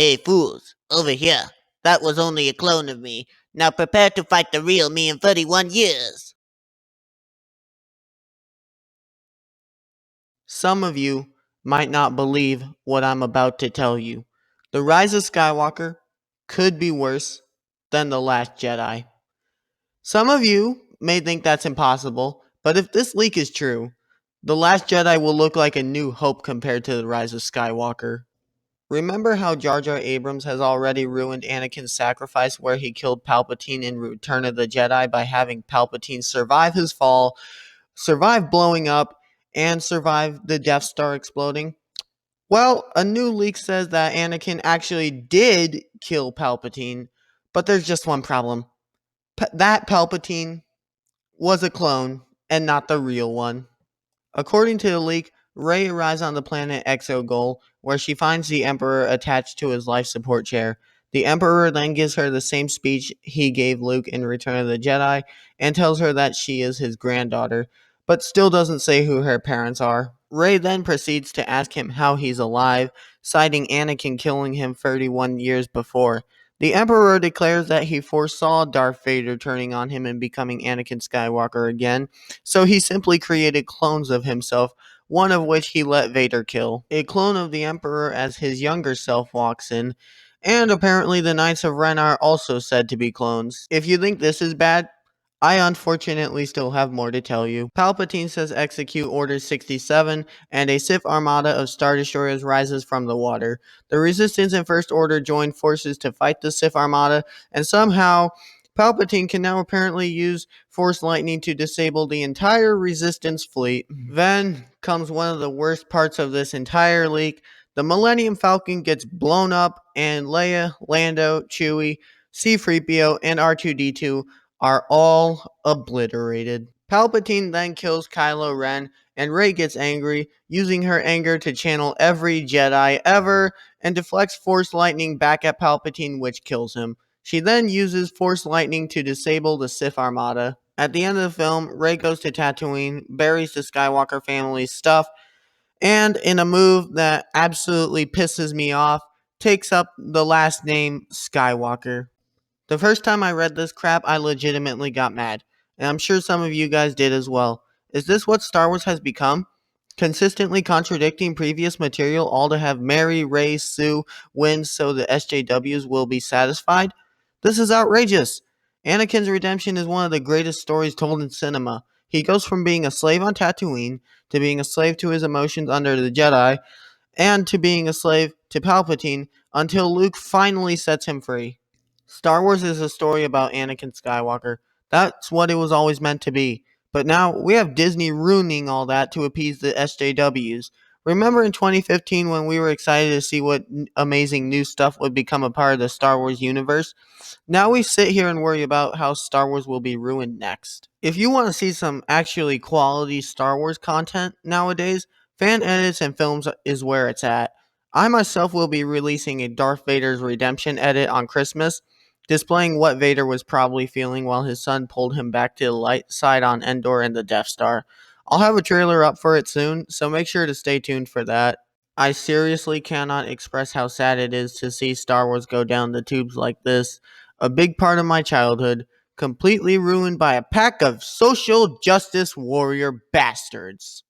Hey fools, over here. That was only a clone of me. Now prepare to fight the real me in 31 years. Some of you might not believe what I'm about to tell you. The Rise of Skywalker could be worse than The Last Jedi. Some of you may think that's impossible, but if this leak is true, The Last Jedi will look like a new hope compared to The Rise of Skywalker. Remember how Jar Jar Abrams has already ruined Anakin's sacrifice where he killed Palpatine in Return of the Jedi by having Palpatine survive his fall, survive blowing up, and survive the Death Star exploding? Well, a new leak says that Anakin actually did kill Palpatine, but there's just one problem. That Palpatine was a clone and not the real one. According to the leak, Rey arrives on the planet Exogol, where she finds the Emperor attached to his life support chair. The Emperor then gives her the same speech he gave Luke in Return of the Jedi and tells her that she is his granddaughter, but still doesn't say who her parents are. Rey then proceeds to ask him how he's alive, citing Anakin killing him 31 years before. The Emperor declares that he foresaw Darth Vader turning on him and becoming Anakin Skywalker again, so he simply created clones of himself, one of which he let Vader kill. A clone of the Emperor as his younger self walks in, and apparently the Knights of Ren are also said to be clones. If you think this is bad, I unfortunately still have more to tell you. Palpatine says execute Order 67, and a Sith armada of Star Destroyers rises from the water. The Resistance and First Order join forces to fight the Sith armada, and somehow Palpatine can now apparently use Force Lightning to disable the entire Resistance fleet. Then comes one of the worst parts of this entire leak. The Millennium Falcon gets blown up, and Leia, Lando, Chewie, C-3PO, and R2-D2 are all obliterated. Palpatine then kills Kylo Ren, and Rey gets angry, using her anger to channel every Jedi ever and deflects Force Lightning back at Palpatine, which kills him. She then uses Force Lightning to disable the Sith Armada. At the end of the film, Rey goes to Tatooine, buries the Skywalker family's stuff, and in a move that absolutely pisses me off, takes up the last name Skywalker. The first time I read this crap, I legitimately got mad, and I'm sure some of you guys did as well. Is this what Star Wars has become? Consistently contradicting previous material, all to have Mary, Rey, Sue win so the SJWs will be satisfied? This is outrageous. Anakin's redemption is one of the greatest stories told in cinema. He goes from being a slave on Tatooine to being a slave to his emotions under the Jedi, and to being a slave to Palpatine until Luke finally sets him free. Star Wars is a story about Anakin Skywalker. That's what it was always meant to be. But now we have Disney ruining all that to appease the SJWs. Remember in 2015 when we were excited to see what amazing new stuff would become a part of the Star Wars universe? Now we sit here and worry about how Star Wars will be ruined next. If you want to see some actually quality Star Wars content nowadays, fan edits and films is where it's at. I myself will be releasing a Darth Vader's Redemption edit on Christmas, displaying what Vader was probably feeling while his son pulled him back to the light side on Endor and the Death Star. I'll have a trailer up for it soon, so make sure to stay tuned for that. I seriously cannot express how sad it is to see Star Wars go down the tubes like this. A big part of my childhood, completely ruined by a pack of social justice warrior bastards.